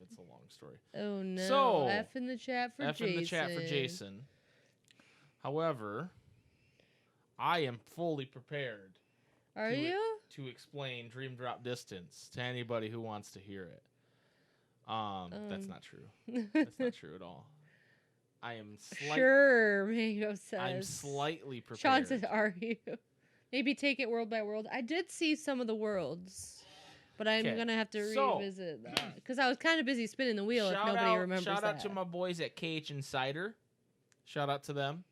It's a long story. Oh no. So, F in the chat for F Jason. in the chat for Jason. However, I am fully prepared. Are you? To explain Dream Drop Distance to anybody who wants to hear it. That's not true. That's not true at all. I am sure, Mango says. I'm slightly prepared. Sean says, "Are you?" Maybe take it world by world. I did see some of the worlds, but I'm gonna have to revisit that because I was kind of busy spinning the wheel. If nobody remembers that. Shout out to my boys at KH Insider. Shout out to them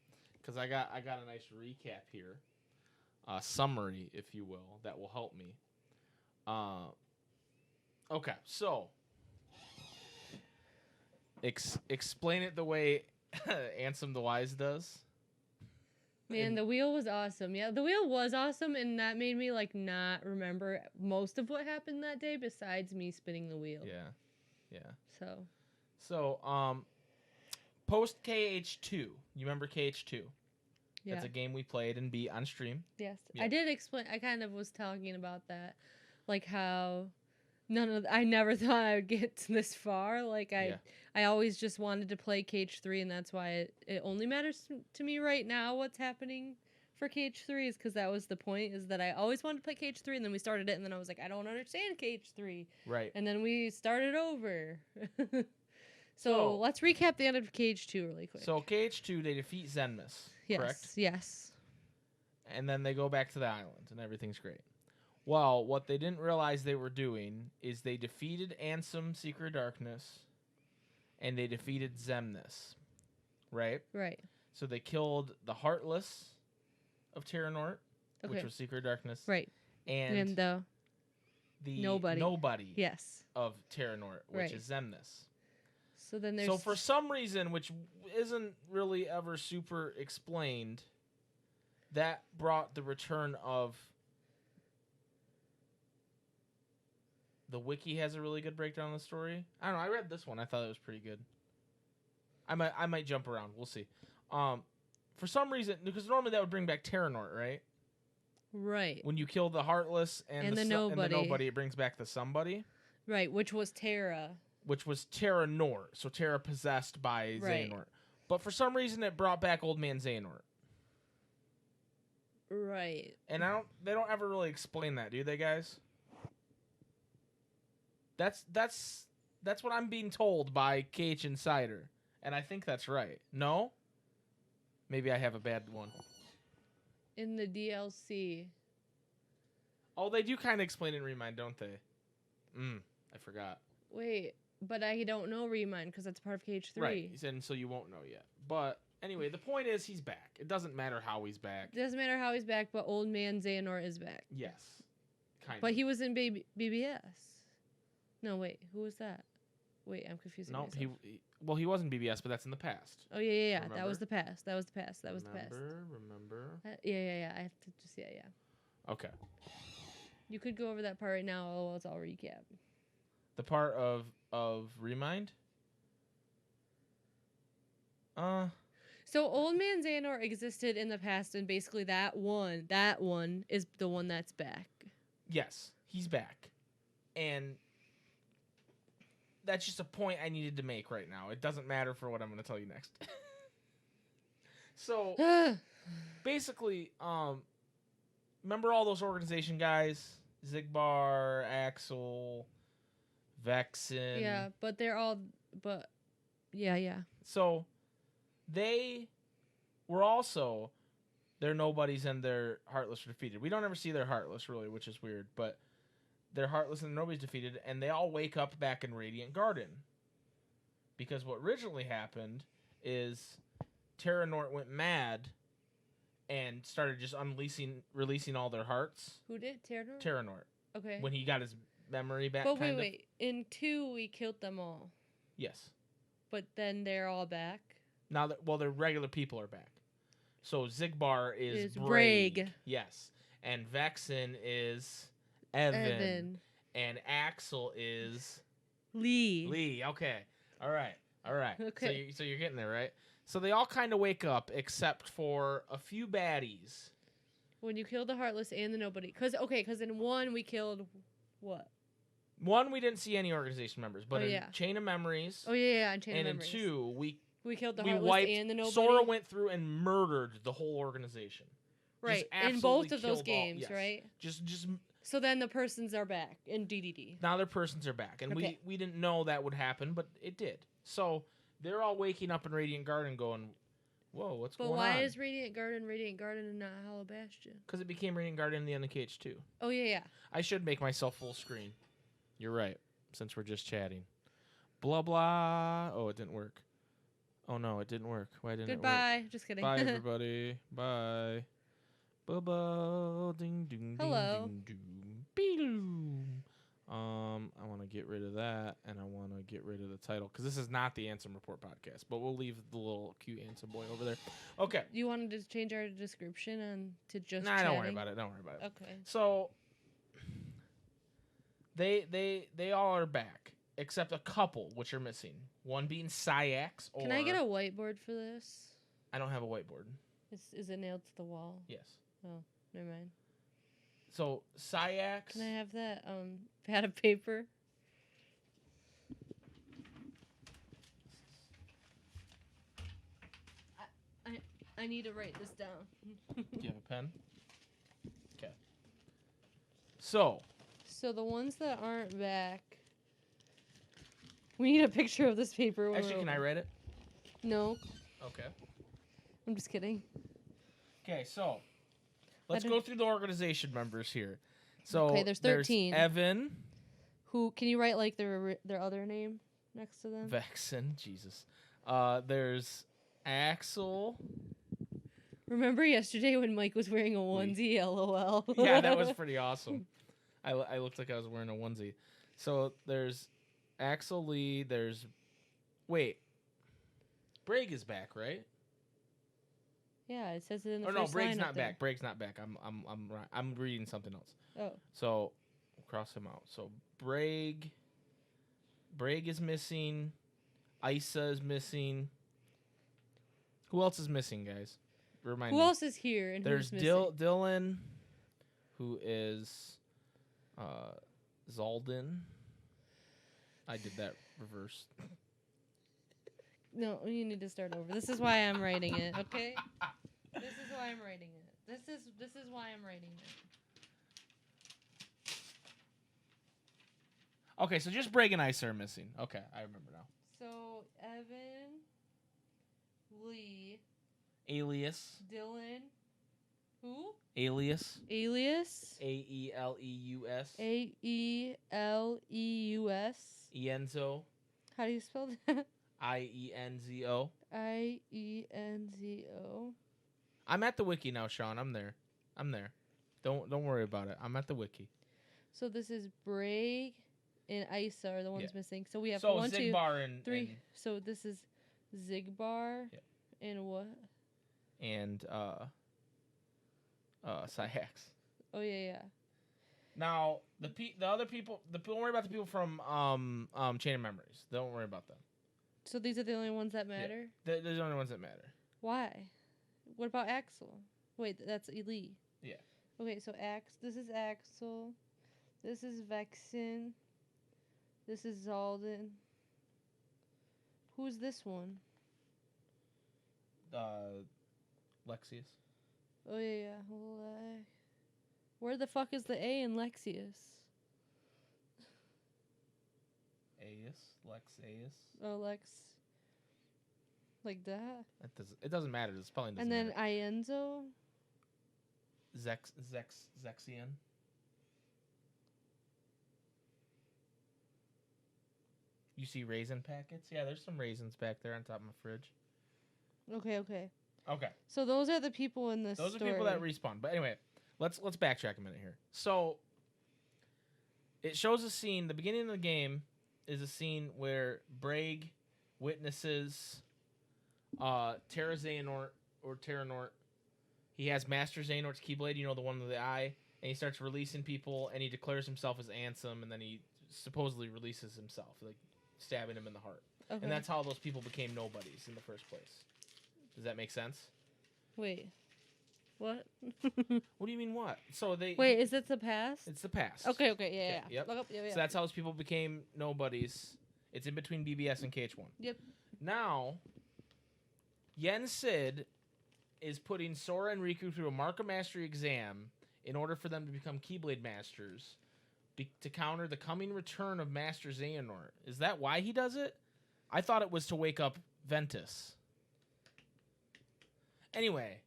because I got a nice recap here, summary, if you will, that will help me. Okay, so explain it the way Ansem the Wise does. Man, the wheel was awesome. Yeah, the wheel was awesome, and that made me not remember most of what happened that day besides me spinning the wheel. Yeah. So, post KH2. You remember KH2? Yeah. That's a game we played and beat on stream. Yes. Yep. I did explain. I kind of was talking about that, how I never thought I would get this far. I always just wanted to play KH3, and that's why it only matters to me right now what's happening for KH3 is because that was the point, is that I always wanted to play KH3, and then we started it, and then I was like, I don't understand KH3. Right. And then we started over. So let's recap the end of KH2 really quick. So KH2, they defeat Zenmus, correct? Yes. And then they go back to the island, and everything's great. Well, what they didn't realize they were doing is they defeated Ansem, Secret Darkness, and they defeated Zemnis, right? Right. So they killed the Heartless of Terranort, which was Secret Darkness. Right. And the Nobody. Yes. Of Terranort, which is Zemnis. So then there's... So for some reason, which isn't really ever super explained, that brought the return of... The wiki has a really good breakdown of the story. I don't know. I read this one. I thought it was pretty good. I might jump around. We'll see. For some reason, because normally that would bring back Terranort, right? Right. When you kill the Heartless and the Nobody, it brings back the Somebody. Right, which was Terra. Which was Terranort. So Terra possessed by Xehanort. But for some reason, it brought back Old Man Xehanort. Right. And they don't ever really explain that, do they, guys? That's what I'm being told by KH Insider, and I think that's right. No? Maybe I have a bad one. In the DLC. Oh, they do kind of explain it in Remind, don't they? I forgot. Wait, but I don't know Remind because that's part of KH3. Right, and so you won't know yet. But anyway, the point is he's back. It doesn't matter how he's back. It doesn't matter how he's back, but Old Man Xehanort is back. Yes. Kind of. But he was in BBS. No, wait. Who was that? Wait, I'm confusing myself. He wasn't BBS, but that's in the past. Oh, yeah. Remember? That was the past. Remember. Yeah. I have to just, yeah. Okay. You could go over that part right now, or else I'll recap. The part of Remind? So Old Man Xehanort existed in the past, and basically that one is the one that's back. Yes, he's back. And... that's just a point I needed to make right now. It doesn't matter for what I'm going to tell you next. So, basically, remember all those organization guys? Zigbar, Axel, Vexen. Yeah, but they're all... But, yeah. So, they were also... Their Nobodies and their Heartless were defeated. We don't ever see their Heartless, really, which is weird, but... They're Heartless and Nobody's defeated, and they all wake up back in Radiant Garden. Because what originally happened is Terranort went mad and started just releasing all their hearts. Who did? Terranort? Terranort. Okay. When he got his memory back. But wait. In 2, we killed them all. Yes. But then they're all back? Now, their regular people are back. So Zigbar is Braig. Yes. And Vexen is... Evan. And Axel is... Lee. Okay. All right. Okay. So you're getting there, right? So they all kind of wake up, except for a few baddies. When you killed the Heartless and the Nobody. Because in 1, we killed what? One, we didn't see any organization members, but in yeah. Chain of Memories. Oh yeah, in Chain of and Memories. in 2, we killed the we Heartless wiped. and the Nobody. Sora went through and murdered the whole organization. Right, in both of those games, right? Just. So then the persons are back in DDD. Now their persons are back, and Okay. we didn't know that would happen, but it did. So they're all waking up in Radiant Garden, going, "Whoa, what's going on?" But why is Radiant Garden and not Hollow Bastion? Because it became Radiant Garden in the Uncaged too. Oh yeah. I should make myself full screen. You're right. Since we're just chatting. Blah blah. Oh, it didn't work. Oh no, it didn't work. Why didn't it work? Goodbye. Just kidding. Bye everybody. Bye. Bye. Ding ding. Hello. Ding, ding, ding. I want to get rid of that, and I want to get rid of the title because this is not the Ansem Report podcast. But we'll leave the little cute Ansem boy over there. Okay. You wanted to change our description to just. Nah, chatting? don't worry about it. Don't worry about it. Okay. So they all are back except a couple which are missing. One being Syax. Can I get a whiteboard for this? I don't have a whiteboard. Is it nailed to the wall? Yes. Oh, never mind. So Syax. Can I have that pad of paper? I need to write this down. Do you have a pen? Okay. So the ones that aren't back. We need a picture of this paper. Actually, can I write it? No. Okay. I'm just kidding. Okay, so let's go through the organization members here. So okay, there's 13. Evan. Who can you write like their other name next to them? Vexen, Jesus. There's Axel. Remember yesterday when Mike was wearing a onesie? LOL. Yeah, that was pretty awesome. I looked like I was wearing a onesie. So there's Axel Lee. Wait. Braig is back, right? Yeah, it says it in the no, first Braig's line not up there. back. Braig's not back. I'm reading something else. Oh. So cross him out. So Braig is missing. Isa is missing. Who else is missing, guys? Remind me. Who else is here and There's who's missing? Dylan, who is Zaldin. I did that reverse. No, you need to start over. This is why I'm writing it, okay? This is why I'm writing it. This is why I'm writing it. Okay, so just Braig and Isa are missing. Okay, I remember now. So, Evan, Lee, Alias. Dylan, who? Alias. Alias. Aeleus. Aeleus. Ienzo. How do you spell that? Ienzo. Ienzo. I'm at the wiki now, Sean. I'm there. Don't worry about it. I'm at the wiki. So this is Braig and Isa are the ones missing. So we have so 1, 2, Zigbar and 3. So this is Zigbar and what? And Syax. Oh yeah. Now the other people. Don't worry about the people from Chain of Memories. Don't worry about them. So these are the only ones that matter? Yeah. They're the only ones that matter. Why? What about Axel? Wait, that's Lee. Yeah. Okay, so this is Axel. This is Vexen. This is Zaldin. Who's this one? Lexius. Oh yeah. Where the fuck is the A in Lexius? Lexius. Oh, Lex. Like that? It doesn't matter. The spelling doesn't matter. matter. And then Ienzo? Zexian. You see raisin packets? Yeah, there's some raisins back there on top of my fridge. Okay. Okay. So those are the people in this story. Those are people that respawn. But anyway, let's backtrack a minute here. So it shows a scene. The beginning of the game is a scene where Braig witnesses Terra Xehanort or Terranort. He has Master Xehanort's Keyblade, the one with the eye, and he starts releasing people, and he declares himself as Ansem, and then he supposedly releases himself, like stabbing him in the heart. Okay. And that's how those people became nobodies in the first place. Does that make sense? Wait. What? What do you mean what? So they Wait, is it the past? It's the past. Okay, yeah. Yep. Look up, yeah. So that's how those people became nobodies. It's in between BBS and KH1. Yep. Now, Yen Sid is putting Sora and Riku through a Mark of Mastery exam in order for them to become Keyblade Masters to counter the coming return of Master Xehanort. Is that why he does it? I thought it was to wake up Ventus. Anyway.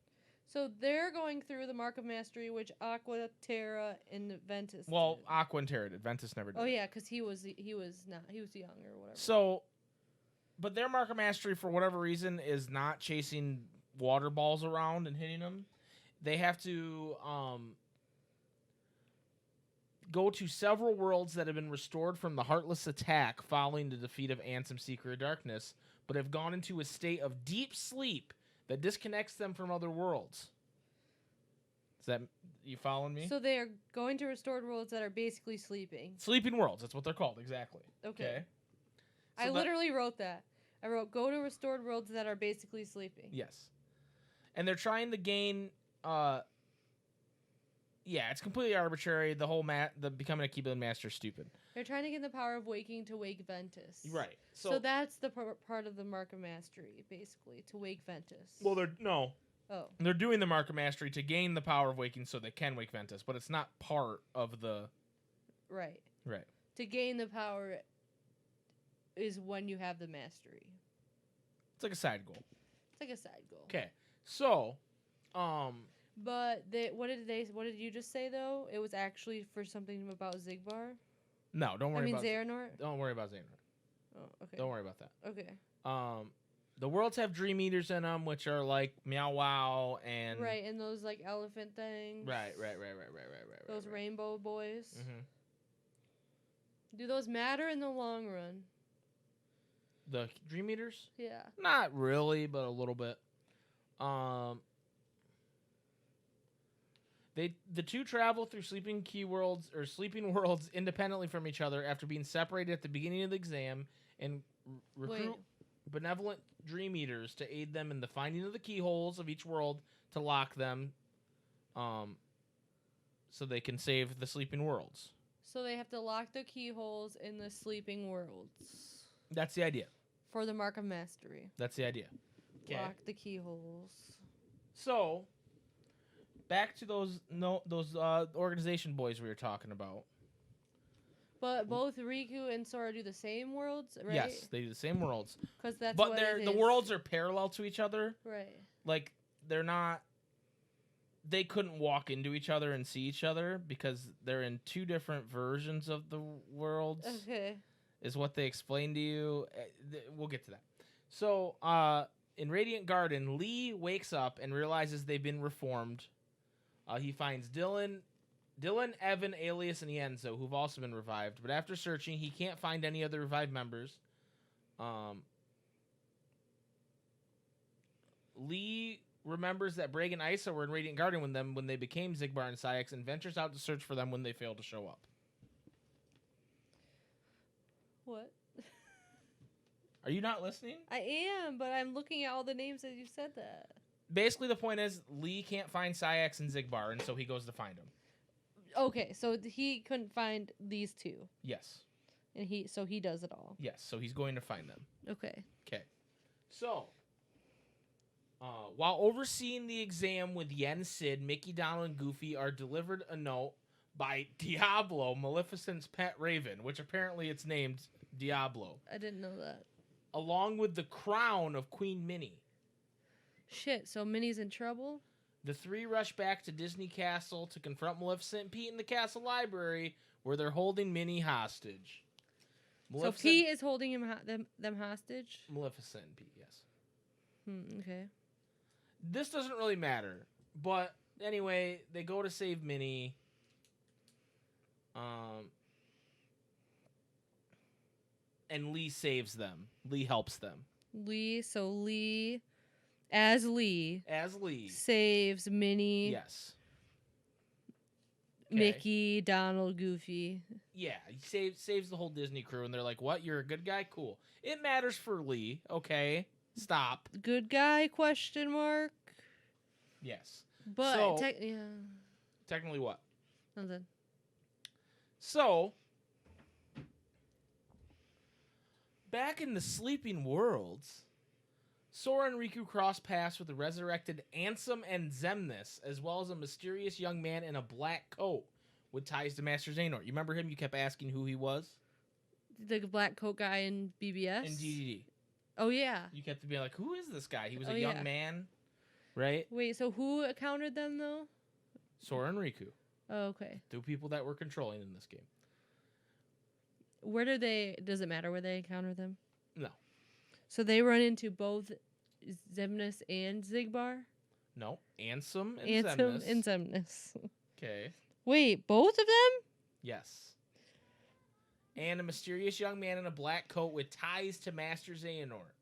So they're going through the Mark of Mastery, which Aqua, Terra, and Ventus did. Aqua and Terra did. Ventus never did. Oh yeah, because he was young or whatever. So, but their Mark of Mastery, for whatever reason, is not chasing water balls around and hitting them. They have to go to several worlds that have been restored from the Heartless attack following the defeat of Ansem Seeker of Darkness, but have gone into a state of deep sleep that disconnects them from other worlds. Is that, you following me? So they are going to restored worlds that are basically sleeping. Sleeping worlds, that's what they're called, exactly. Okay. So I literally wrote that. I wrote, go to restored worlds that are basically sleeping. Yes. And they're trying to gain, it's completely arbitrary. The whole the becoming a Keyblade Master is stupid. They're trying to get the power of waking to wake Ventus. Right. So that's the part of the Mark of Mastery, basically, to wake Ventus. Well, they're doing the Mark of Mastery to gain the power of waking so they can wake Ventus, but it's not part of the... Right. Right. To gain the power is when you have the mastery. It's like a side goal. Okay. So, But what did you just say though? It was actually for something about Xigbar? No, don't worry about Xehanort? Don't worry about Xehanort. Oh, okay. Don't worry about that. Okay. The worlds have Dream Eaters in them, which are like Meow Wow and... Right, and those like elephant things. Right. Those rainbow boys. Mm-hmm. Do those matter in the long run? The Dream Eaters? Yeah. Not really, but a little bit. The two travel through sleeping worlds independently from each other after being separated at the beginning of the exam and recruit benevolent Dream Eaters to aid them in the finding of the keyholes of each world to lock them, so they can save the sleeping worlds. So they have to lock the keyholes in the sleeping worlds. That's the idea. For the Mark of Mastery. That's the idea. Okay. Lock the keyholes. So, back to those organization boys we were talking about. But both Riku and Sora do the same worlds, right? Yes, they do the same worlds. Because that's but what it is. the worlds are parallel to each other. Right. Like, they're not... They couldn't walk into each other and see each other because they're in two different versions of the worlds. Okay. Is what they explained to you. We'll get to that. So, in Radiant Garden, Lee wakes up and realizes they've been reformed. He finds Dylan, Evan, Alias, and Ienzo, who've also been revived. But after searching, he can't find any other revived members. Lee remembers that Braig and Isa were in Radiant Garden with them when they became Xigbar and Saïx, and ventures out to search for them when they fail to show up. What? Are you not listening? I am, but I'm looking at all the names as you said that. Basically, the point is Lee can't find Saïx and Xigbar, and so he goes to find them. Okay, so he couldn't find these two. Yes. And he does it all. Yes, so he's going to find them. Okay. So, while overseeing the exam with Yen Sid, Mickey, Donald, and Goofy are delivered a note by Diablo, Maleficent's pet raven, which apparently it's named Diablo. I didn't know that. Along with the crown of Queen Minnie. Shit, so Minnie's in trouble? The three rush back to Disney Castle to confront Maleficent and Pete in the castle library, where they're holding Minnie hostage. So Pete is holding them hostage? Maleficent and Pete, yes. Okay. This doesn't really matter, but anyway, they go to save Minnie. And Lee saves them. Lee helps them. Lee as Lee saves Minnie. Yes. Okay. Mickey, Donald, Goofy. Yeah, he saves the whole Disney crew, and they're like, "What? You're a good guy? Cool. It matters for Lee. Okay, stop. Good guy? Question mark. Yes. But So, yeah, technically what? nothing. So, back in the Sleeping Worlds, Sora and Riku cross paths with the resurrected Ansem and Xemnas, as well as a mysterious young man in a black coat with ties to Master Xehanort. You remember him? You kept asking who he was? The black coat guy in BBS? In DDD. Oh, yeah. You kept being like, who is this guy? He was Oh, a young yeah. man, right? Wait, so who encountered them, though? Sora and Riku. Oh, okay. Two people that were controlling in this game. Where do they... Does it matter where they encounter them? No. So they run into both Xemnas and Xigbar? No. Ansem and Xemnas. Ansem and Xemnas. Okay. Wait, both of them? Yes. And a mysterious young man in a black coat with ties to Master Xehanort.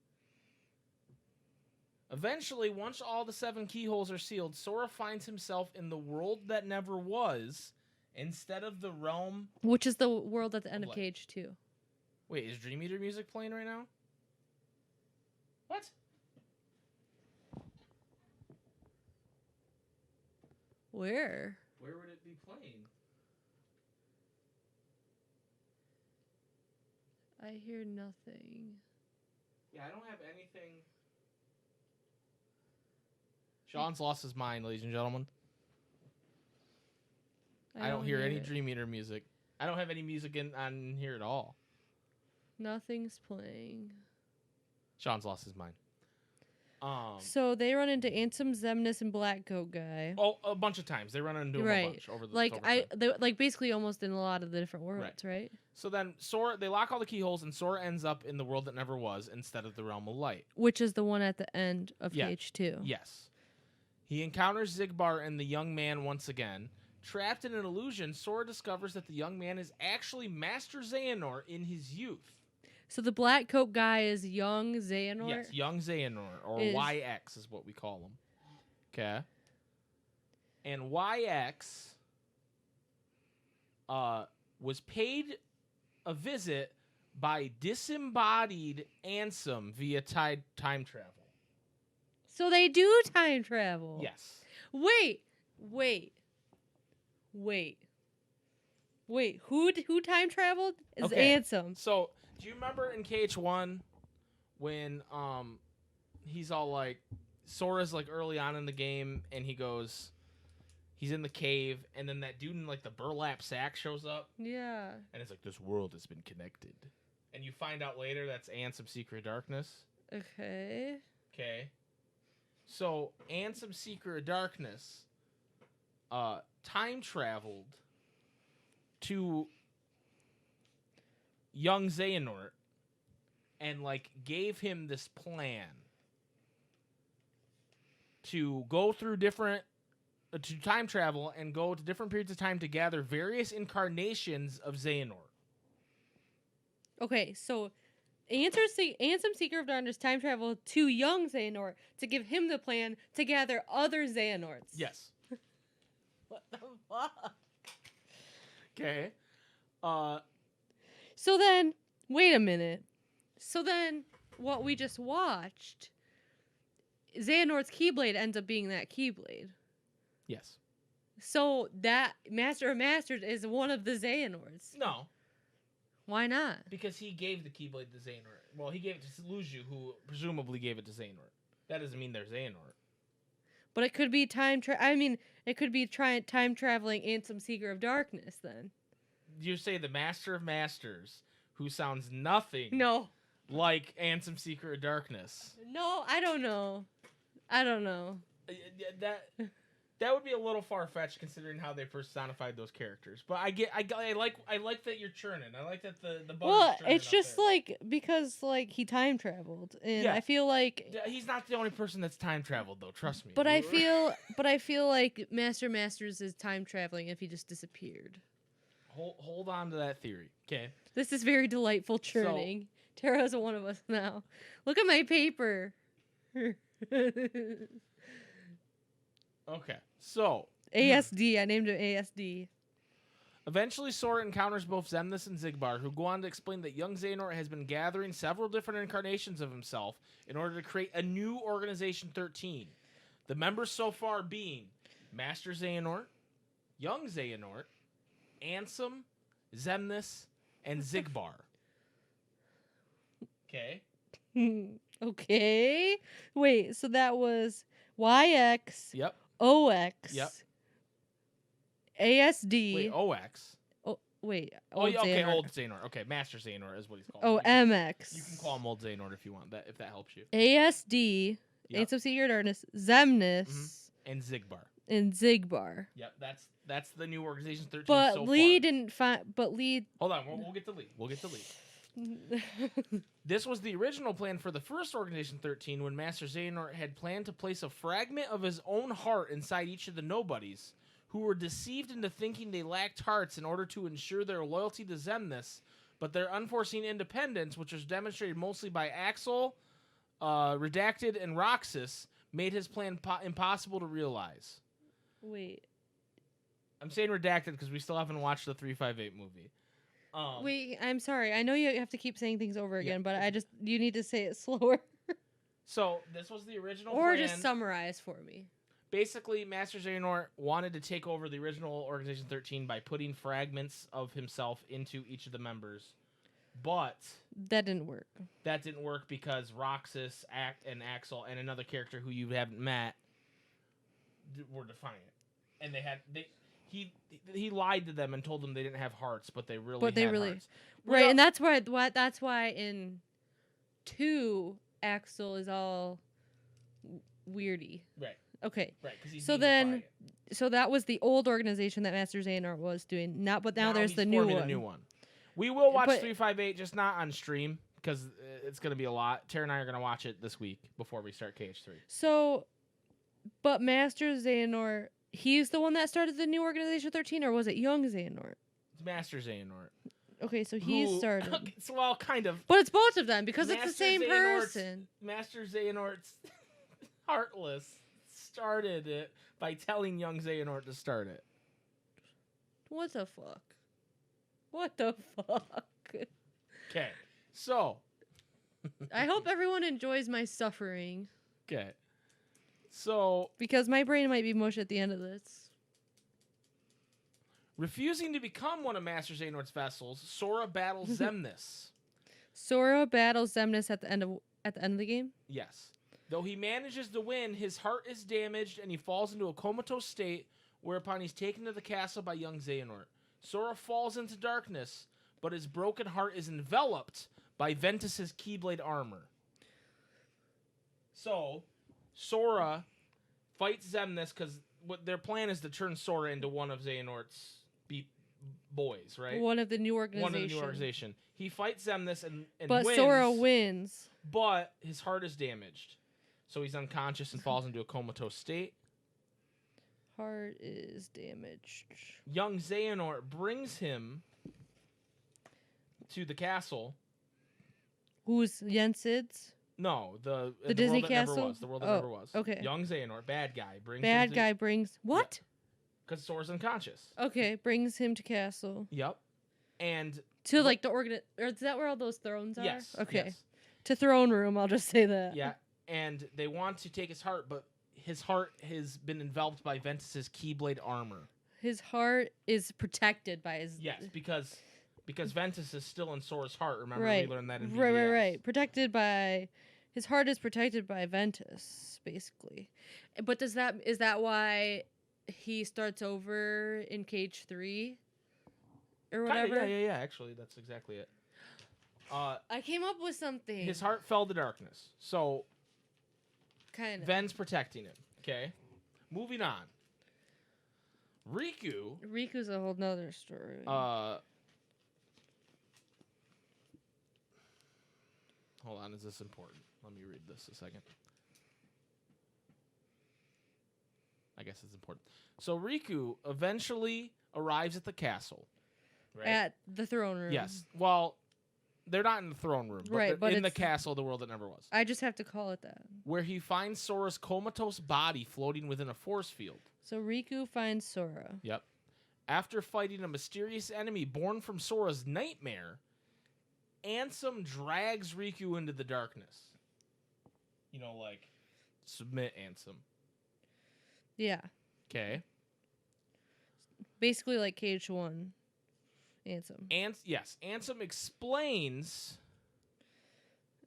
Eventually, once all the 7 keyholes are sealed, Sora finds himself in the world that never was, instead of the realm... Which is the world at the end of What? Cage 2. Wait, is Dream Eater music playing right now? What? Where? Where would it be playing? I hear nothing. Yeah, I don't have anything... Sean's lost his mind, ladies and gentlemen. I don't hear any it. Dream Eater music. I don't have any music on here at all. Nothing's playing. Sean's lost his mind. So they run into Ansem, Xemnas, and Black Coat Guy. Oh, a bunch of times. They run into him a bunch over the like over time. like basically almost in a lot of the different worlds, right? So then Sora, they lock all the keyholes, and Sora ends up in the world that never was instead of the realm of light. Which is the one at the end of Yeah. Cage 2. Yes. He encounters Xigbar and the young man once again. Trapped in an illusion, Sora discovers that the young man is actually Master Xehanort in his youth. So the Black Coat Guy is young Xehanort? Yes, young Xehanort, or YX is what we call him. Okay. And YX was paid a visit by disembodied Ansem via time travel. So they do time travel. Yes. Wait. Who time traveled? Is Okay. Ansem. So, do you remember in KH1 when he's all like, Sora's like early on in the game and he's in the cave, and then that dude in like the burlap sack shows up? Yeah. And it's like, this world has been connected. And you find out later that's Ansem Secret Darkness. Okay. Okay. So, Ansem Secret Darkness time traveled to young Xehanort and like gave him this plan to go through different to time travel and go to different periods of time to gather various incarnations of Xehanort. Okay, so Ansem Seeker of Darkness time traveled to young Xehanort to give him the plan to gather other Xehanorts. Yes. What the fuck? Okay. So then, wait a minute. So then, what we just watched, Xehanort's Keyblade ends up being that Keyblade. Yes. So that Master of Masters is one of the Xehanorts. No. Why not? Because he gave the Keyblade to Xehanort. Well, he gave it to Luju, who presumably gave it to Xehanort. That doesn't mean they're Xehanort. But it could be it could be time traveling Ansem Seeker of Darkness then. You say the Master of Masters, who sounds nothing No. like Ansem Seeker of Darkness. No, I don't know. That would be a little far fetched considering how they personified those characters. But I like that you're churning. I like that the butter's Well, churning it's up just there. like because like he time traveled, and Yeah. I feel like. He's not the only person that's time traveled though. Trust me. But I feel like Master Masters is time traveling if he just disappeared. Hold on to that theory, okay? This is very delightful churning. Tara's one of us now. Look at my paper. Okay, so ASD. I named him ASD. eventually Sora encounters both Xemnas and Xigbar, who go on to explain that young Xehanort has been gathering several different incarnations of himself in order to create a new Organization 13. The members so far being Master Xehanort, Young Xehanort, Ansem, Xemnas, and Xigbar. Okay. Okay. Wait, so that was YX, Yep. OX, Yep. ASD. Wait, OX. Wait. Old Xehanort. Old Xehanort. Okay, Master Xehanort is what he's called. Oh, MX. You can call him Old Xehanort if you want, if that helps you. ASD, Yep. Ancient Secret Darkness, Xemnas, And Xigbar. and Xigbar. Yep, that's the new Organization 13 But so Lee far. didn't find. But Lee. Hold on, we'll get to Lee. This was the original plan for the first Organization 13 when Master Xehanort had planned to place a fragment of his own heart inside each of the nobodies, who were deceived into thinking they lacked hearts in order to ensure their loyalty to Xemnas, but their unforeseen independence, which was demonstrated mostly by Axel, Redacted, and Roxas, made his plan impossible to realize. Wait. I'm saying Redacted because we still haven't watched the 358 movie. Wait, I'm sorry. I know you have to keep saying things over again, but you need to say it slower. So this was the original or plan. just summarize for me. Basically, Master Xehanort wanted to take over the original Organization 13 by putting fragments of himself into each of the members. But that didn't work. That didn't work because Roxas, and Axel, and another character who you haven't met were defiant. And he lied to them and told them they didn't have hearts, but they really had hearts. Right, and that's why in 2 Axel is all weirdy. Right. Okay. Right, because he's so that was the old organization that Master Xehanort was doing. Now there's the new one. A new one. We will watch 358, just not on stream because it's going to be a lot. Tara and I are going to watch it this week before we start KH3. So, but Master Xehanort, he's the one that started the new Organization 13, or was it Young Xehanort? It's Master Xehanort. Okay, so he started. Well, kind of. But it's both of them because Master it's the same person. Master Xehanort's Heartless started it by telling Young Xehanort to start it. What the fuck? What the fuck? Okay, so. I hope everyone enjoys my suffering. Okay. So. Because my brain might be mush at the end of this. Refusing to become one of Master Xehanort's vessels, Sora battles Xemnas. Sora battles Xemnas at the end of the game? Yes. Though he manages to win, his heart is damaged and he falls into a comatose state, whereupon he's taken to the castle by young Xehanort. Sora falls into darkness, but his broken heart is enveloped by Ventus's Keyblade armor. So, Sora fights Xemnas because what their plan is to turn Sora into one of Xehanort's boys, right? One of the new organization. He fights Xemnas and but wins. Sora wins. But his heart is damaged. So he's unconscious and falls into a comatose state. Heart is damaged. Young Xehanort brings him to the castle. Who's Yensid's? No, the Disney world castle? That never was. The world that never was. Okay. Young Xehanort, bad guy, brings what? Because Sora's unconscious. Okay, brings him to castle. Yep. And to like the or is that where all those thrones are? Yes. Okay. Yes. To throne room, I'll just say that. Yeah. And they want to take his heart, but his heart has been enveloped by Ventus's Keyblade armor. His heart is protected by his. Yes, because Ventus is still in Sora's heart. Remember, right. we learned that in VBS. Right. Protected by his heart is protected by Ventus, basically. But is that why he starts over in Cage 3 or whatever? Kinda, yeah. Actually, that's exactly it. I came up with something. His heart fell to darkness, so kind of. Ven's protecting him. Okay, moving on. Riku's a whole nother story. Hold on, is this important? Let me read this a second. I guess it's important. So Riku eventually arrives at the castle. Right? At the throne room. Yes. Well, they're not in the throne room, but they're in the castle, the world that never was. I just have to call it that. Where he finds Sora's comatose body floating within a force field. So Riku finds Sora. Yep. After fighting a mysterious enemy born from Sora's nightmare, Ansem drags Riku into the darkness. You know, like, submit Ansem. Yeah. Okay. Basically like KH1. Ansem. Yes, Ansem explains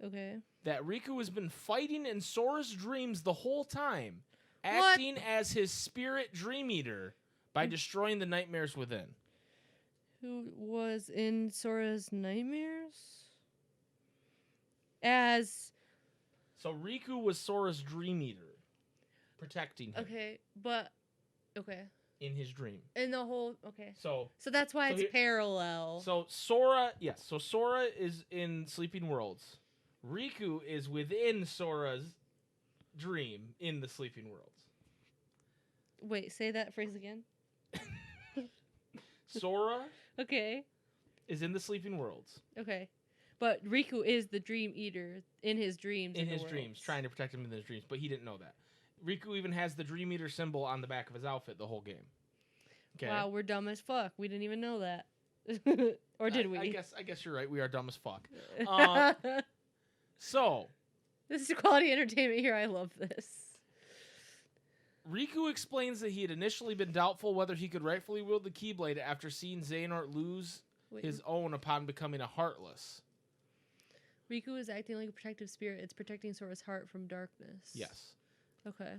Okay. that Riku has been fighting in Sora's dreams the whole time, acting as his spirit dream eater by destroying the nightmares within. Who was in Sora's nightmares? As... So Riku was Sora's dream eater, protecting him. Okay, but... Okay. In his dream. In the whole... Okay. So that's why it's parallel. So Sora... Yes, so Sora is in Sleeping Worlds. Riku is within Sora's dream in the Sleeping Worlds. Wait, say that phrase again. Sora... Okay. Is in the Sleeping Worlds. Okay. But Riku is the dream eater in his dreams. In his dreams, trying to protect him in his dreams, but he didn't know that. Riku even has the dream eater symbol on the back of his outfit the whole game. Okay. Wow, we're dumb as fuck. We didn't even know that. Or did we? I guess you're right. We are dumb as fuck. So, this is quality entertainment here. I love this. Riku explains that he had initially been doubtful whether he could rightfully wield the Keyblade after seeing Xehanort lose his own upon becoming a Heartless. Riku is acting like a protective spirit. It's protecting Sora's heart from darkness. Yes. Okay.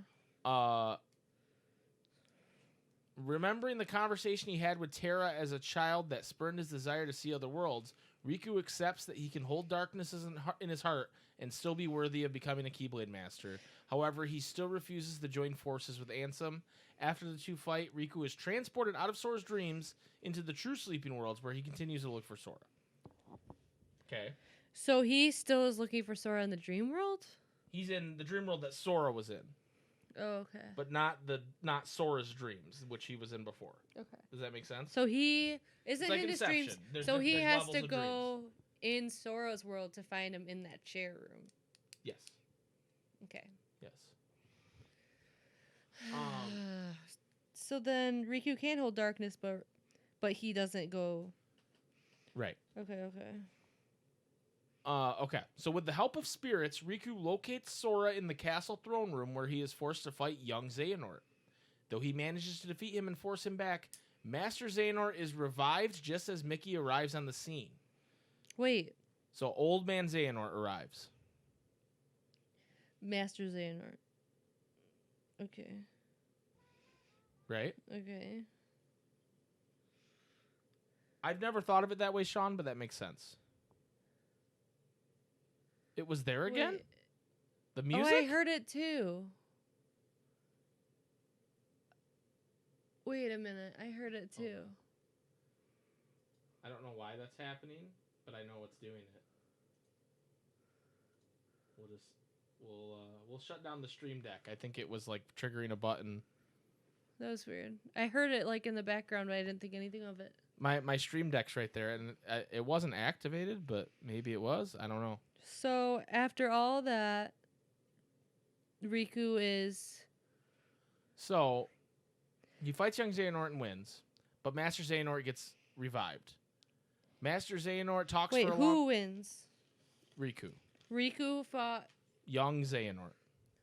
Remembering the conversation he had with Terra as a child that spurned his desire to see other worlds, Riku accepts that he can hold darkness in his heart and still be worthy of becoming a Keyblade Master. However, he still refuses to join forces with Ansem. After the two fight, Riku is transported out of Sora's dreams into the true Sleeping Worlds, where he continues to look for Sora. Okay. So he still is looking for Sora in the dream world? He's in the dream world that Sora was in. Oh, okay. But not Sora's dreams, which he was in before. Okay. Does that make sense? So he isn't like in his Inception. dreams. So he has to go in Sora's world to find him in that chair room. Yes. Okay. Yes. So then Riku can hold darkness, but he doesn't go. Right. Okay. Okay. So with the help of spirits, Riku locates Sora in the castle throne room where he is forced to fight young Xehanort. Though he manages to defeat him and force him back, Master Xehanort is revived just as Mickey arrives on the scene. Wait. So old man Xehanort arrives. Master Xehanort. Okay. Right? Okay. I've never thought of it that way, Sean, but that makes sense. It was there again? Wait. The music? Oh, I heard it too. Wait a minute. I heard it too. Oh. I don't know why that's happening, but I know what's doing it. We'll shut down the stream deck. I think it was like triggering a button. That was weird. I heard it like in the background, but I didn't think anything of it. My stream deck's right there, and it wasn't activated, but maybe it was. I don't know. So after all that, Riku is... So, he fights young Xehanort and wins, but Master Xehanort gets revived. Master Xehanort talks for a long... Wait, who wins? Riku. Riku fought... Young Xehanort.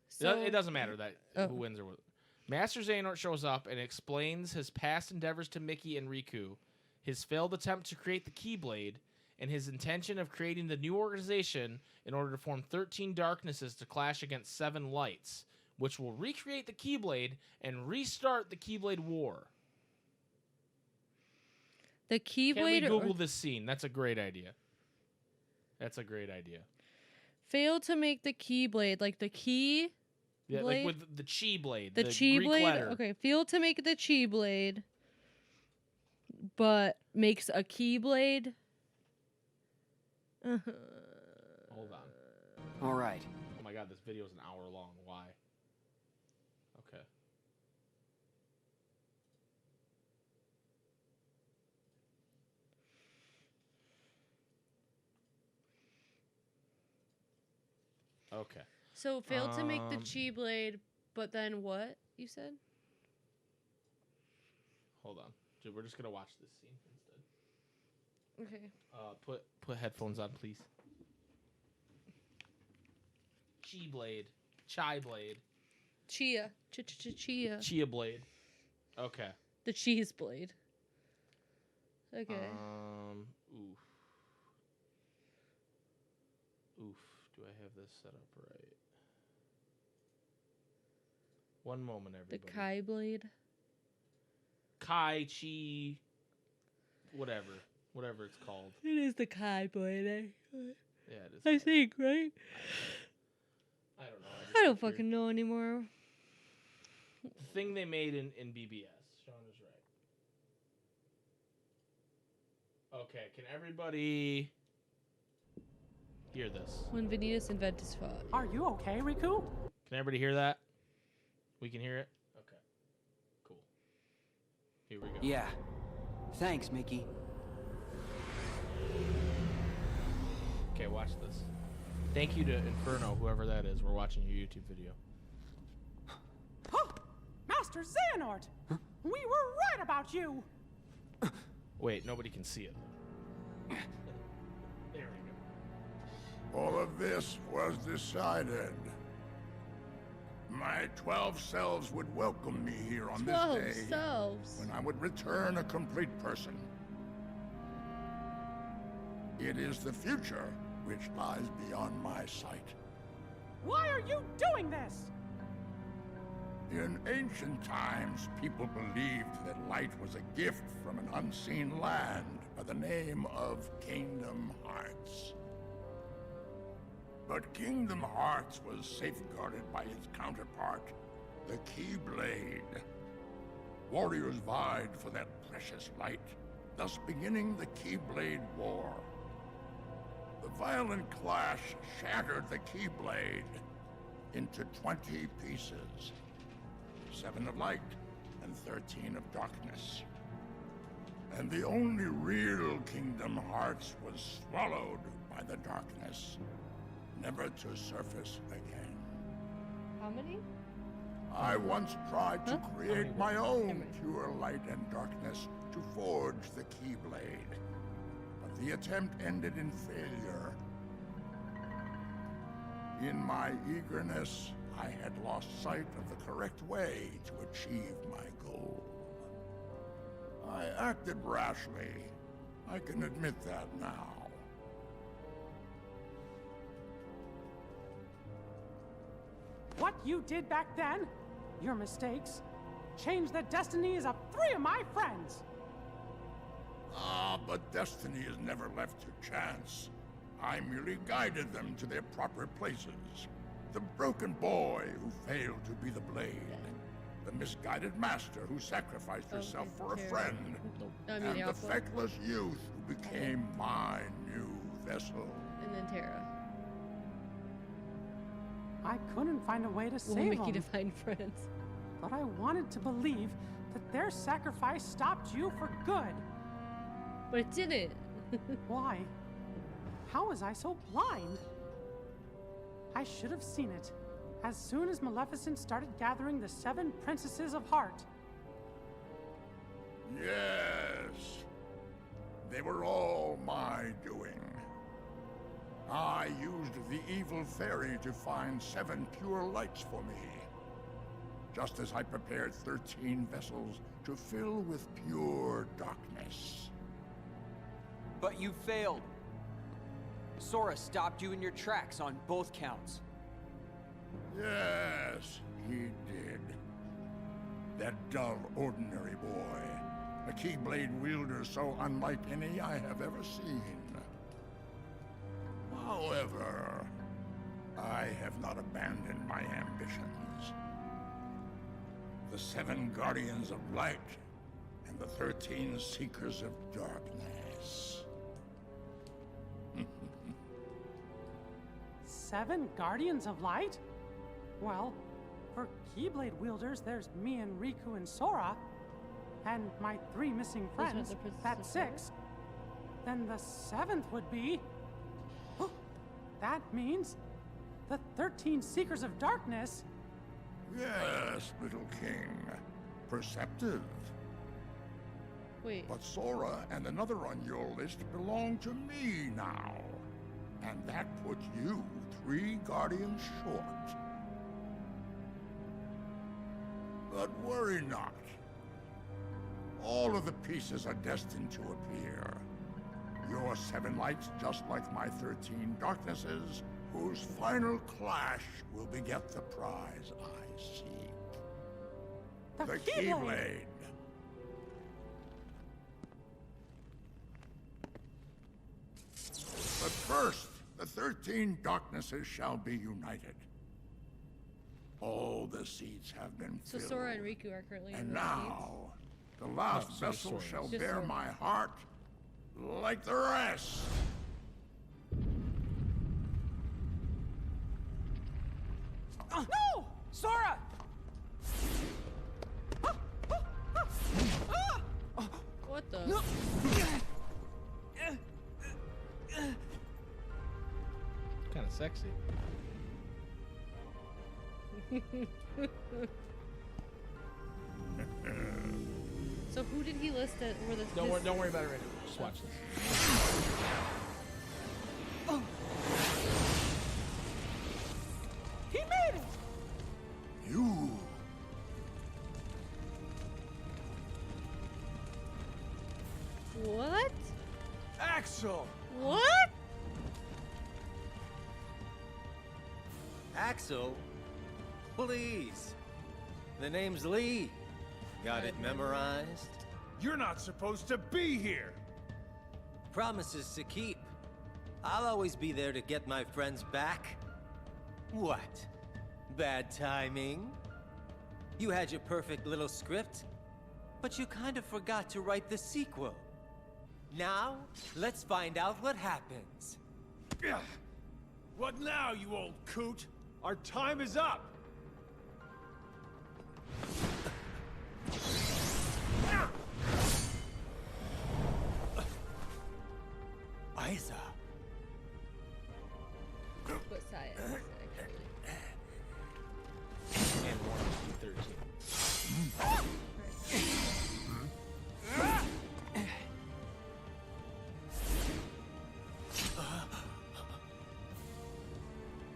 So... It doesn't matter who wins or what. Master Xehanort shows up and explains his past endeavors to Mickey and Riku, his failed attempt to create the Keyblade, and his intention of creating the new organization in order to form 13 darknesses to clash against 7 lights, which will recreate the Keyblade and restart the Keyblade War. The Keyblade... Can we Google this scene? That's a great idea. That's a great idea. Failed to make the Keyblade, like the key... Yeah, blade? like with the Chi Blade. The Chi Blade? Okay, failed to make the Chi Blade, but makes a Keyblade... Hold on. All right. Oh my god, this video is an hour long. Why? Okay. Okay. So failed to make the Chi Blade, but then what? You said? Hold on. Dude, we're just gonna watch this scene instead. Okay. Put headphones on, please. Chi Blade. Chai Blade. Chia. Chia. Chia Blade. Okay. The cheese blade. Okay. Oof. Oof. Do I have this set up right? One moment, everybody. The Kai blade. Kai Chi. Whatever it's called. It is the Kai blade. Yeah, it is. I think, right? I don't know. I don't fucking know anymore. The thing they made in BBS. Sean is right. Okay, can everybody hear this? When Vanitas and Ventus fought. Are you okay, Riku? Can everybody hear that? We can hear it? Okay. Cool. Here we go. Yeah. Thanks, Mickey. Okay, watch this. Thank you to Inferno, whoever that is. We're watching your YouTube video. Oh, Master Xehanort! Huh? We were right about you! Wait, nobody can see it. There we go. All of this was decided. My 12 selves would welcome me here on this 12 day selves. when I would return a complete person. It is the future which lies beyond my sight. Why are you doing this? In ancient times, people believed that light was a gift from an unseen land by the name of Kingdom Hearts. But Kingdom Hearts was safeguarded by its counterpart, the Keyblade. Warriors vied for that precious light, thus beginning the Keyblade War. The violent clash shattered the Keyblade into 20 pieces. 7 of light and 13 of darkness. And the only real Kingdom Hearts was swallowed by the darkness, never to surface again. How many? I once tried to create my own pure light and darkness to forge the Keyblade, but the attempt ended in failure. In my eagerness, I had lost sight of the correct way to achieve my goal. I acted rashly. I can admit that now. What you did back then, your mistakes, changed the destinies of 3 of my friends. Ah, but destiny is never left to chance. I merely guided them to their proper places. The broken boy who failed to be the blade. The misguided master who sacrificed herself for a friend. And the feckless youth who became my new vessel. And then Terra. I couldn't find a way to We'll save make you them, to find friends. but I wanted to believe that their sacrifice stopped you for good. But it didn't. Why? How was I so blind? I should have seen it as soon as Maleficent started gathering the 7 princesses of heart. Yes. They were all my doing. I used the evil fairy to find 7 pure lights for me. Just as I prepared 13 vessels to fill with pure darkness. But you failed. Sora stopped you in your tracks on both counts. Yes, he did. That dull, ordinary boy. A Keyblade wielder so unlike any I have ever seen. However, I have not abandoned my ambitions. The 7 Guardians of Light and the 13 Seekers of Darkness. 7 Guardians of Light? Well, for Keyblade wielders, there's me and Riku and Sora. And my 3 missing Those aren't friends, the princesses that's of 6. Then the 7th would be... that means the 13 Seekers of Darkness. Yes, little king. Perceptive. Wait. But Sora and another on your list belong to me now. And that puts you 3 guardians short. But worry not. All of the pieces are destined to appear. Your 7 lights, just like my 13 darknesses, whose final clash will beget the prize I seek. The Keyblade. But first, the 13 darknesses shall be united. All the seats have been So filled. Sora and Riku are currently in And the now, the last No, vessel Sora. shall Just bear Sora. my heart like the rest. No! Sora! What the? Kind of sexy. So who did he list it? Were the Don't worry about it right now. Just watch this. He made it! You. What? Axel! What? Axel? Please. The name's Lee. Got it memorized? You're not supposed to be here! Promises to keep. I'll always be there to get my friends back. What? Bad timing? You had your perfect little script, but you kind of forgot to write the sequel. Now, let's find out what happens. Ugh. What now, you old coot? Our time is up! Isa. What science, actually. And Warren P13.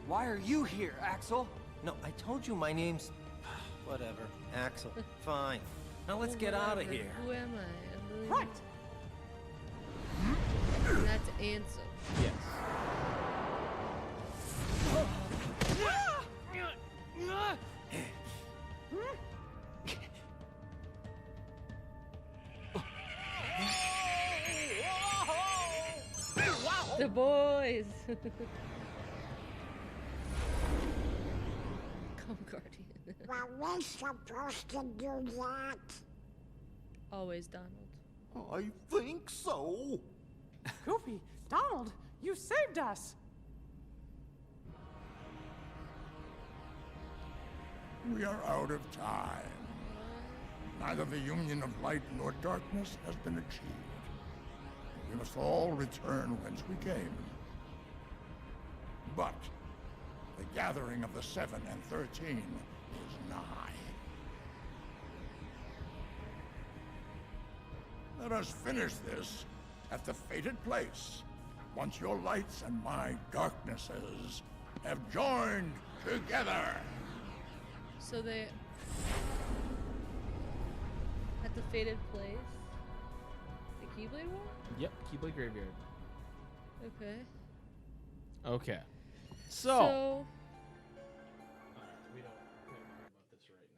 Why are you here, Axel? No, I told you my name's... Whatever. Axel. Fine. Now let's get out of Whatever. here. Who am I? believe Right. That's Ansel. Yes. The boys. Come, Guardian. Were we supposed to do that? Always Donald. I think so. Goofy, Donald, you saved us. We are out of time. Neither the union of light nor darkness has been achieved. We must all return whence we came. But the gathering of the 7 and 13 is nigh. Let us finish this at the fated place, once your lights and my darknesses have joined together. So they... At the fated place? The Keyblade War? Yep. Keyblade Graveyard. Okay. Okay. So. So... We don't care about this right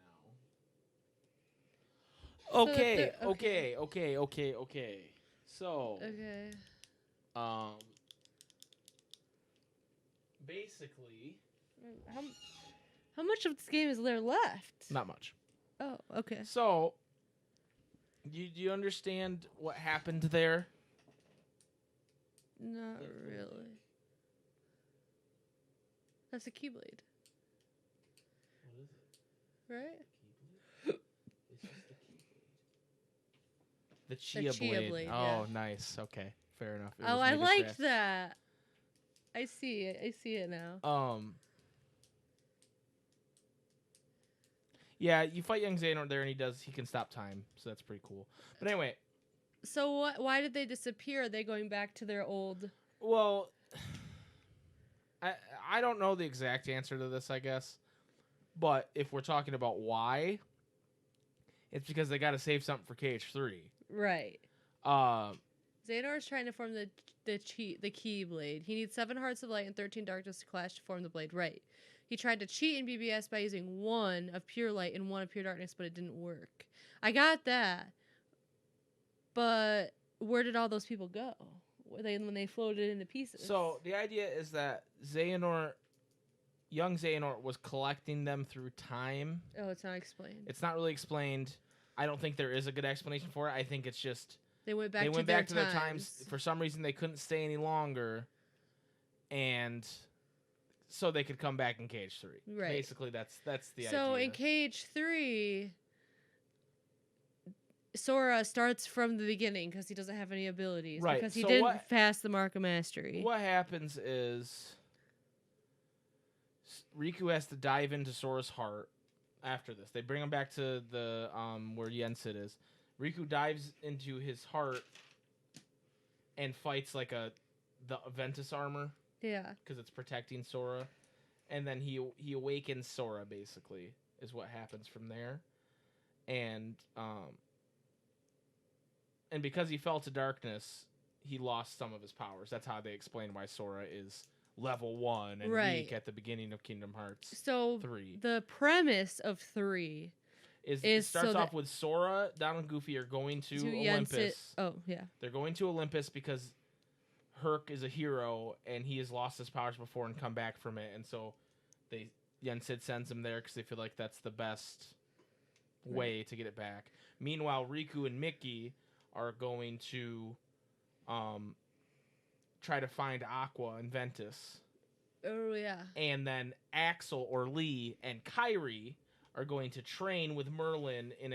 now. So Okay, the- okay. okay. So, Okay. basically, How much of this game is there left? not much. Oh, okay. So, do you understand what happened there? Not really. That's a Keyblade. What is it? Right? It's just the Chia Chia blade. blade, Oh, yeah. nice. Okay, fair enough. It Oh, was I made of liked craft. that. I see it. I see it now. Yeah, you fight young Xehanort there, and he can stop time, so that's pretty cool. But anyway, So what? Why did they disappear? Are they going back to their old? well, I don't know the exact answer to this, I guess. But if we're talking about why, It's because they got to save something for KH3. Right. Uh, Xehanort is trying to form the Keyblade. He needs 7 Hearts of Light and 13 Darkness to clash to form the blade. Right. He tried to cheat in BBS by using 1 of Pure Light and 1 of Pure Darkness, but it didn't work. I got that. But where did all those people go? When they floated into pieces? So the idea is that young Xehanort was collecting them through time. Oh, it's not explained. It's not really explained. I don't think there is a good explanation for it. I think it's just they went back to their times. For some reason, they couldn't stay any longer, and so they could come back in KH3. Right. Basically, that's the idea. So in KH3, Sora starts from the beginning because he doesn't have any abilities. Right. Because he didn't pass the Mark of Mastery. What happens is Riku has to dive into Sora's heart after this. They bring him back to the where Yensid is. Riku dives into his heart and fights like the Ventus armor. Yeah. Because it's protecting Sora. And then he awakens Sora, basically, is what happens from there. And because he fell to darkness, he lost some of his powers. That's how they explain why Sora is level 1 and weak at the beginning of Kingdom Hearts 3. The premise of 3 it starts off with Sora, Donald and Goofy are going to Olympus. Oh, yeah. They're going to Olympus because Herc is a hero and he has lost his powers before and come back from it. And so Yensid sends him there because they feel like that's the best way to get it back. Meanwhile, Riku and Mickey are going to try to find Aqua and Ventus. Oh, yeah. And then Axel or Lee and Kairi are going to train with Merlin in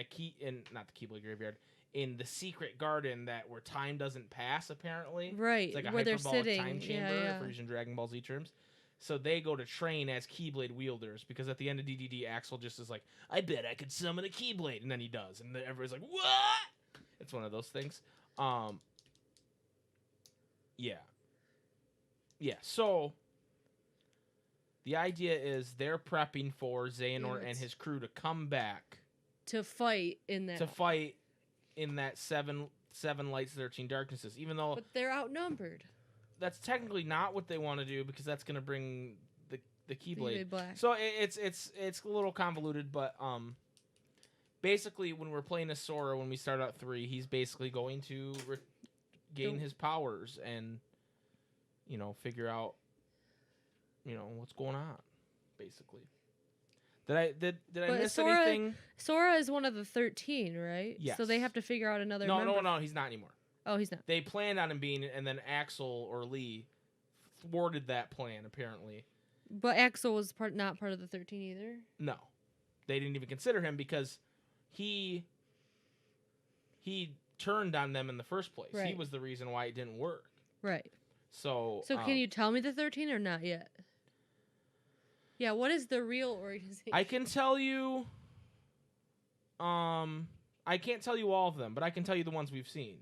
not the Keyblade Graveyard, in the secret garden where time doesn't pass, apparently. Right. It's like a where they're hyperbolic sitting. time chamber, for using Dragon Ball Z terms. So they go to train as Keyblade wielders, because at the end of DDD, Axel just is like, I bet I could summon a Keyblade, and then he does. And everybody's like, what? It's one of those things. Yeah. Yeah, so the idea is they're prepping for Xehanort and his crew to come back to fight in that 7 lights, 13 darknesses, even though but they're outnumbered. That's technically not what they want to do, because that's going to bring the Keyblade back. So it's a little convoluted, but basically when we're playing as Sora, when we start out 3, he's basically going to gain his powers and figure out what's going on, basically. Did I miss anything? Sora is one of the 13, right? Yes. So they have to figure out another member. No, he's not anymore. Oh, he's not. They planned on him being, and then Axel or Lee thwarted that plan, apparently. But Axel was not part of the 13 either? No. They didn't even consider him because he turned on them in the first place. Right. He was the reason why it didn't work. Right. So can you tell me the 13 or not yet? Yeah, what is the real organization? I can tell you. I can't tell you all of them, but I can tell you the ones we've seen.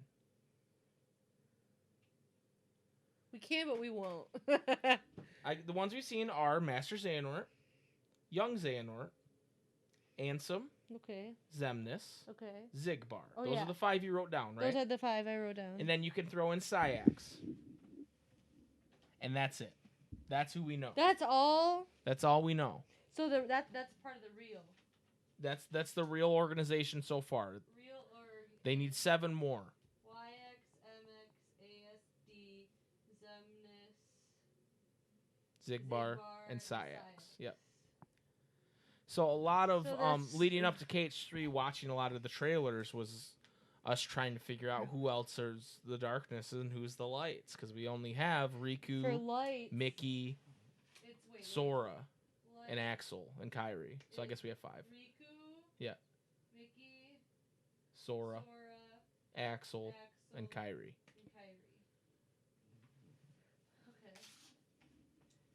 We can, but we won't. The ones we've seen are Master Xehanort, Young Xehanort, Ansem, okay, Xemnas, okay, Xigbar. Oh, Those are the 5 you wrote down, right? Those are the 5 I wrote down. And then you can throw in Sayax. And that's it. That's who we know. That's all? That's all we know. So that's part of the real. That's the real organization so far. Real organization. They need 7 more. YX, MX, ASD, Xemnas, Xigbar and Sayax. Yep. So a lot of leading up to KH3, watching a lot of the trailers was us trying to figure out who else is the darkness and who's the lights, because we only have Riku, Mickey, Sora, and Axel and Kairi. So I guess we have 5. Riku, yeah, Mickey, Sora, Axel, and Kairi. Okay.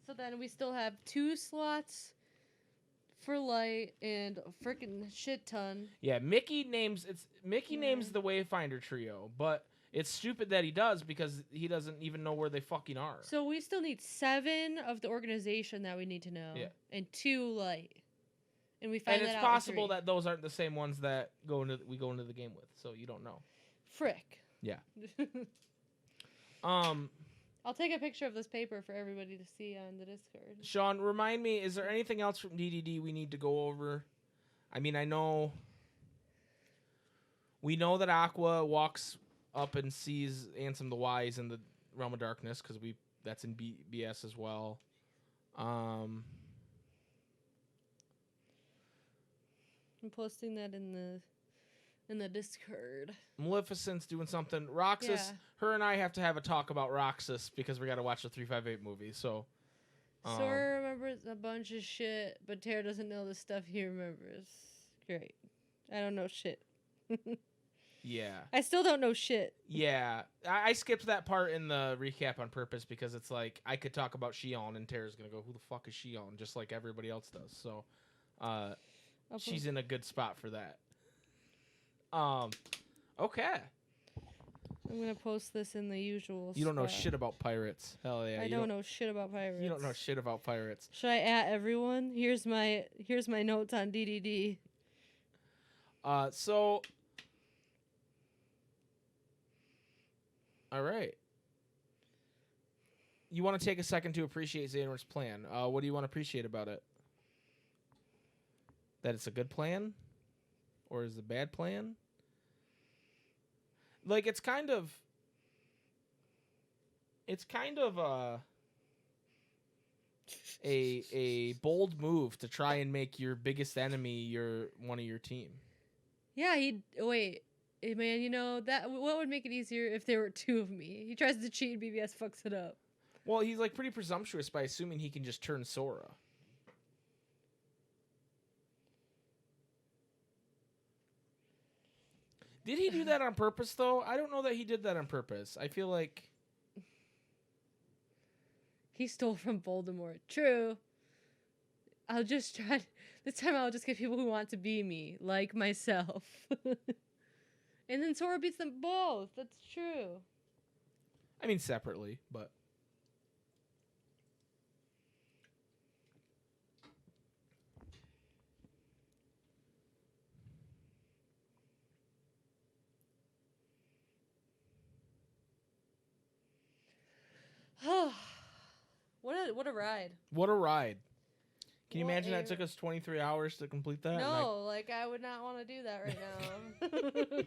So then we still have 2 slots for light and a freaking shit ton. Yeah, Mickey names the Wayfinder trio, but it's stupid that he does, because he doesn't even know where they fucking are. So we still need 7 of the organization that we need to know. Yeah. And 2 light. And we find and that it's out in possible 3. that those aren't the same ones that we go into the game with, so you don't know. Frick. Yeah. I'll take a picture of this paper for everybody to see on the Discord. Sean, remind me, is there anything else from DDD we need to go over? I mean, we know that Aqua walks up and sees Ansem the Wise in the Realm of Darkness, because that's in BS as well. I'm posting that in the Discord. Maleficent's doing something. Roxas, her and I have to have a talk about Roxas because we got to watch the 358 movie. So, Sora remembers a bunch of shit, but Tara doesn't know the stuff he remembers. Great. I don't know shit. Yeah. I still don't know shit. Yeah. I skipped that part in the recap on purpose because it's like I could talk about Xion and Tara's going to go, who the fuck is Xion? Just like everybody else does. So, she's in a good spot for that. Okay. I'm gonna post this in the usual. You don't know spot. shit about pirates. Hell yeah. I don't know shit about pirates. You don't know shit about pirates. Should I at everyone? Here's my notes on DDD. So. All right. You want to take a second to appreciate Xehanort's plan. What do you want to appreciate about it? That it's a good plan? Or is it a bad plan? Like, it's kind of a bold move to try and make your biggest enemy one of your team. Yeah, wait, man. You know that what would make it easier if there were 2 of me? He tries to cheat and BBS fucks it up. Well, he's like pretty presumptuous by assuming he can just turn Sora. Did he do that on purpose, though? I don't know that he did that on purpose. I feel like he stole from Voldemort. True. I'll just try. This time I'll just get people who want to be me, like myself. And then Sora beats them both. That's true. I mean, separately, but... What a ride. What a ride. Can you imagine that took us 23 hours to complete that? No, I would not want to do that right now.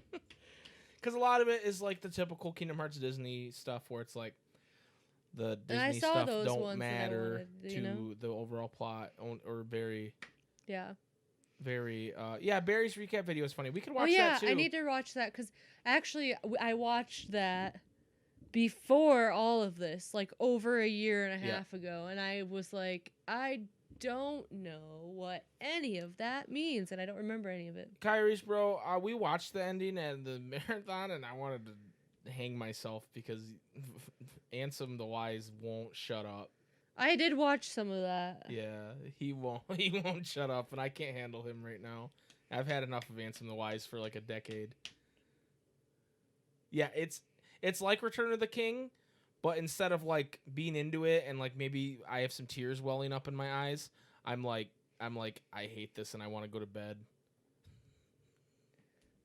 Because a lot of it is like the typical Kingdom Hearts Disney stuff where it's like the Disney stuff don't matter to the overall plot or very... Yeah. Very... Barry's recap video is funny. We could watch that too. I need to watch that because actually I watched that before all of this, like over a year and a half ago, and I was like, I don't know what any of that means, and I don't remember any of it. Kyrie's, bro, we watched the ending and the marathon, and I wanted to hang myself because Ansem the Wise won't shut up. I did watch some of that. Yeah, he won't shut up, and I can't handle him right now. I've had enough of Ansem the Wise for like a decade. Yeah, it's like Return of the King, but instead of like being into it and like maybe I have some tears welling up in my eyes, I'm like I hate this and I want to go to bed.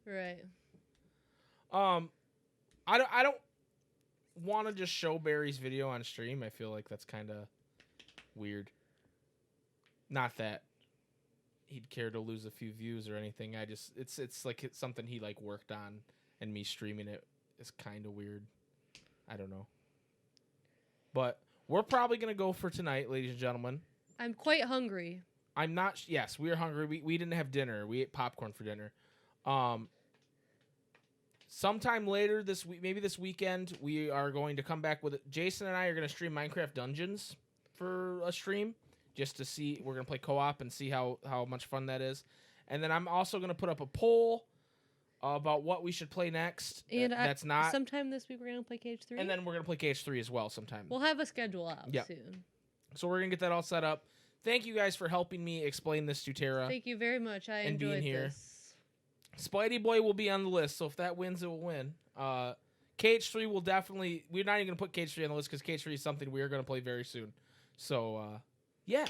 Right. I don't want to just show Barry's video on stream. I feel like that's kind of weird. Not that he'd care to lose a few views or anything. It's like it's something he like worked on, and me streaming it is kind of weird. I don't know. But we're probably going to go for tonight, ladies and gentlemen. I'm quite hungry. I'm not... Yes, we are hungry. We didn't have dinner. We ate popcorn for dinner. Sometime later this week, maybe this weekend, we are going to come back with it. Jason and I are going to stream Minecraft Dungeons for a stream just to see. We're going to play co-op and see how much fun that is. And then I'm also going to put up a poll about what we should play next. And that's not... Sometime this week we're going to play KH3? And then we're going to play KH3 as well sometime. We'll have a schedule out soon. So we're going to get that all set up. Thank you guys for helping me explain this to Tara. Thank you very much. I enjoyed being here. this. Spidey Boy will be on the list, so if that wins, it will win. KH3 will definitely... We're not even going to put KH3 on the list because KH3 is something we are going to play very soon. So, yeah.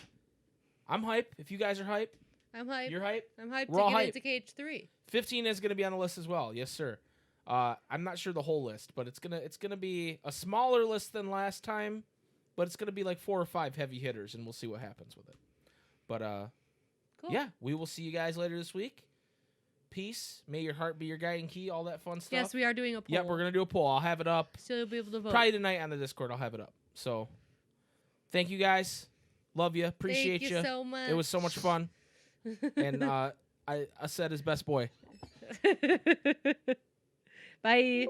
I'm hype. If you guys are hype, I'm hyped. You're hyped? I'm hyped We're to all get hyped. into KH3. 15 is going to be on the list as well. Yes, sir. I'm not sure the whole list, but it's gonna be a smaller list than last time, but it's gonna be like 4 or 5 heavy hitters, and we'll see what happens with it. But Cool. yeah, we will see you guys later this week. Peace. May your heart be your guiding key. All that fun stuff. Yes, we are doing a poll. Yep, we're gonna do a poll. I'll have it up. So you'll be able to vote. Probably tonight on the Discord. I'll have it up. So, thank you guys. Love you. Appreciate Thank you so much. It was so much fun. And I said his best boy. Bye.